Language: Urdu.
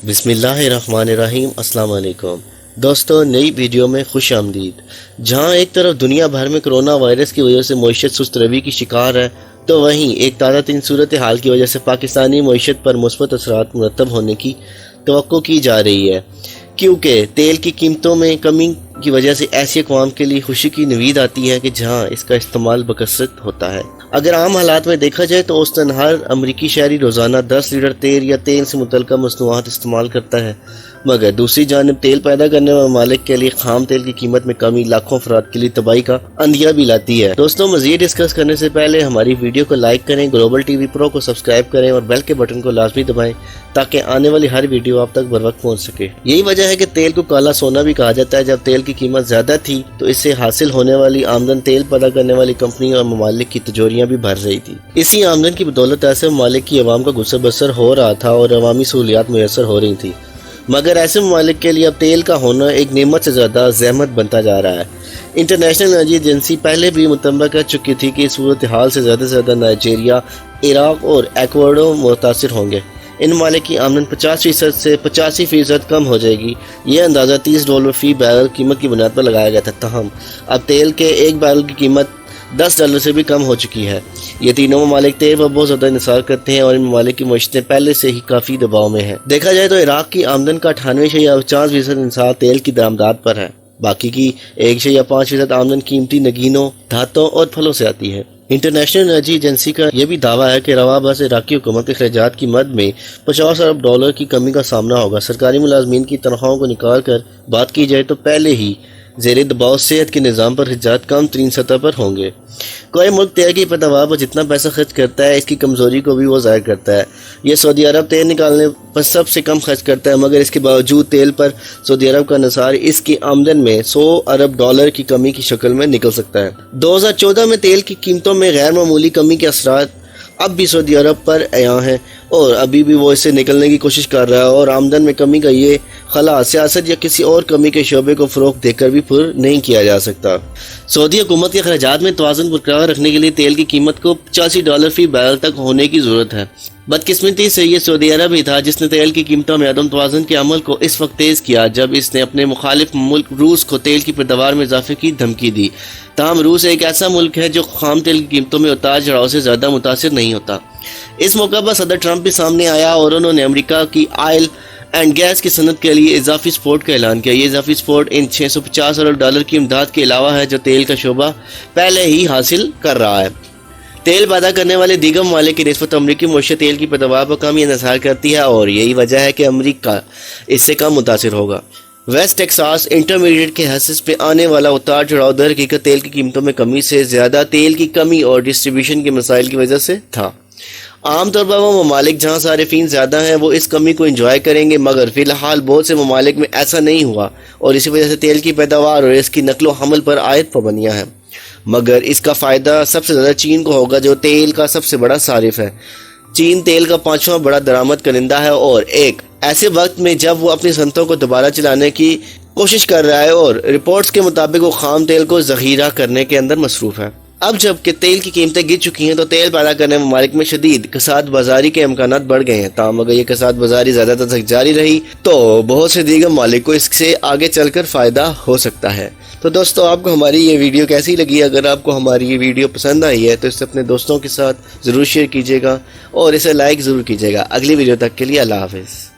بسم اللہ الرحمن الرحیم۔ السلام علیکم دوستو، نئی ویڈیو میں خوش آمدید۔ جہاں ایک طرف دنیا بھر میں کرونا وائرس کی وجہ سے معیشت سست روی کی شکار ہے، تو وہیں ایک تازہ ترین صورتحال کی وجہ سے پاکستانی معیشت پر مثبت اثرات مرتب ہونے کی توقع کی جا رہی ہے، کیونکہ تیل کی قیمتوں میں کمی کی وجہ سے ایسی اقوام کے لیے خوشی کی نوید آتی ہے کہ جہاں اس کا استعمال بکثرت ہوتا ہے۔ اگر عام حالات میں دیکھا جائے تو اوسطاً ہر امریکی شہری روزانہ 10 لیٹر تیل یا تیل سے متعلقہ مصنوعات استعمال کرتا ہے، مگر دوسری جانب تیل پیدا کرنے والے ممالک کے لیے خام تیل کی قیمت میں کمی لاکھوں افراد کے لیے تباہی کا اندیہ بھی لاتی ہے۔ دوستوں، مزید ڈسکس کرنے سے پہلے ہماری ویڈیو کو لائک کریں، گلوبل ٹی وی پرو کو سبسکرائب کریں اور بیل کے بٹن کو لازمی دبائیں تاکہ آنے والی ہر ویڈیو آپ تک بر وقت پہنچ سکے۔ یہی وجہ ہے کہ تیل کو کالا سونا بھی کہا جاتا ہے۔ جب تیل کی قیمت زیادہ تھی تو اس سے حاصل ہونے والی آمدن تیل پیدا کرنے والی کمپنی اور ممالک کی تجوریاں بھی بھر رہی تھی۔ اسی آمدن کی بدولت ایسے ممالک کی عوام کا گزر بسر ہو رہا تھا اور عوامی سہولیات میسر ہو رہی تھیں، مگر ایسے ممالک کے لیے اب تیل کا ہونا ایک نعمت سے زیادہ زحمت بنتا جا رہا ہے۔ انٹرنیشنل انرجی ایجنسی پہلے بھی متنبہ کر چکی تھی کہ اس صورتحال سے زیادہ نائجیریا، عراق اور ایکواڈور متاثر ہوں گے۔ ان ممالک کی آمدن 50% سے 85% کم ہو جائے گی۔ یہ اندازہ $30 فی بیرل قیمت کی بنیاد پر لگایا گیا تھا، تاہم اب تیل کے ایک بیرل کی قیمت $10 سے بھی کم ہو چکی ہے۔ یہ تینوں ممالک تیل پر بہت زیادہ انحصار کرتے ہیں اور ان ممالک کی معیشتیں پہلے سے ہی کافی دباؤ میں ہیں۔ دیکھا جائے تو عراق کی آمدن کا 98.50% انحصار تیل کی درآمدات پر ہے، باقی کی 1.5% آمدن قیمتی نگینوں، دھاتوں اور پھلوں سے آتی ہے۔ انٹرنیشنل انرجی ایجنسی کا یہ بھی دعویٰ ہے کہ رواں برس عراقی حکومت کے اخراجات کی مد میں $50 ارب کی کمی کا سامنا ہوگا۔ سرکاری ملازمین کی تنخواہوں کو نکال کر بات کی جائے تو پہلے ہی زیر دباؤ صحت کے نظام پر اخراجات کم ترین سطح پر ہوں گے۔ کوئی ملک تیل کی پیداوار پر جتنا پیسہ خرچ کرتا ہے، اس کی کمزوری کو بھی وہ ظاہر کرتا ہے۔ یہ سعودی عرب تیل نکالنے پر سب سے کم خرچ کرتا ہے، مگر اس کے باوجود تیل پر سعودی عرب کا انحصار اس کی آمدن میں $100 ارب کی کمی کی شکل میں نکل سکتا ہے۔ 2014 میں تیل کی قیمتوں میں غیر معمولی کمی کے اثرات اب بھی سعودی عرب پر عیاں ہیں اور ابھی بھی وہ اس سے نکلنے کی کوشش کر رہا ہے، اور آمدن میں کمی کا یہ خلا سیاست یا کسی اور کمی کے شعبے کو فروغ دے کر بھی پر نہیں کیا جا سکتا۔ سعودی حکومت کے اخراجات میں توازن برقرار رکھنے کے لیے تیل کی قیمت کو $85 فی بیرل تک ہونے کی ضرورت ہے۔ بدقسمتی سے یہ سعودی عرب ہی تھا جس نے تیل کی قیمتوں میں عدم توازن کے عمل کو اس وقت تیز کیا جب اس نے اپنے مخالف ملک روس کو تیل کی پیداوار میں اضافے کی دھمکی دی۔ تاہم روس ایک ایسا ملک ہے جو خام تیل کی قیمتوں میں اتار چڑھاؤ سے زیادہ متاثر نہیں ہوتا۔ اس موقع پر صدر ٹرمپ بھی سامنے آیا اور انہوں نے امریکہ کی آئل اینڈ گیس کی صنعت کے لیے اضافی سپورٹ کا اعلان کیا۔ یہ اضافی سپورٹ ان $650 ارب کی امداد کے علاوہ ہے جو تیل کا شعبہ پہلے ہی حاصل کر رہا ہے۔ تیل پیدا کرنے والے دیگر ممالک کی نسبت امریکی معیشت تیل کی پیداوار پر کم انحصار کرتی ہے اور یہی وجہ ہے کہ امریکہ اس سے کم متاثر ہوگا۔ ویسٹ ٹیکساس انٹرمیڈیٹ کے حصص پہ آنے والا اتار چڑھاؤ در حقیقت تیل کی قیمتوں میں کمی سے زیادہ تیل کی کمی اور ڈسٹریبیوشن کے مسائل کی وجہ سے تھا۔ عام طور پر وہ ممالک جہاں صارفین زیادہ ہیں وہ اس کمی کو انجوائے کریں گے، مگر فی الحال بہت سے ممالک میں ایسا نہیں ہوا اور اسی وجہ سے تیل کی پیداوار اور اس کی نقل و حمل پر عائد پابندیاں ہیں۔ مگر اس کا فائدہ سب سے زیادہ چین کو ہوگا جو تیل کا سب سے بڑا صارف ہے۔ چین تیل کا 5واں بڑا درآمد کنندہ ہے اور ایک ایسے وقت میں جب وہ اپنی صنعتوں کو دوبارہ چلانے کی کوشش کر رہا ہے اور رپورٹس کے مطابق وہ خام تیل کو ذخیرہ کرنے کے اندر مصروف ہے۔ اب جب کہ تیل کی قیمتیں گر چکی ہیں تو تیل پیدا کرنے ممالک میں شدید کساد بازاری کے امکانات بڑھ گئے ہیں۔ تاہم اگر یہ کساد بازاری زیادہ تک جاری رہی تو بہت سے دیگر ممالک کو اس سے آگے چل کر فائدہ ہو سکتا ہے۔ تو دوستو، آپ کو ہماری یہ ویڈیو کیسی لگی؟ اگر آپ کو ہماری یہ ویڈیو پسند آئی ہے تو اسے اپنے دوستوں کے ساتھ ضرور شیئر کیجیے گا اور اسے لائک ضرور کیجیے گا۔ اگلی ویڈیو تک کے لیے اللہ حافظ۔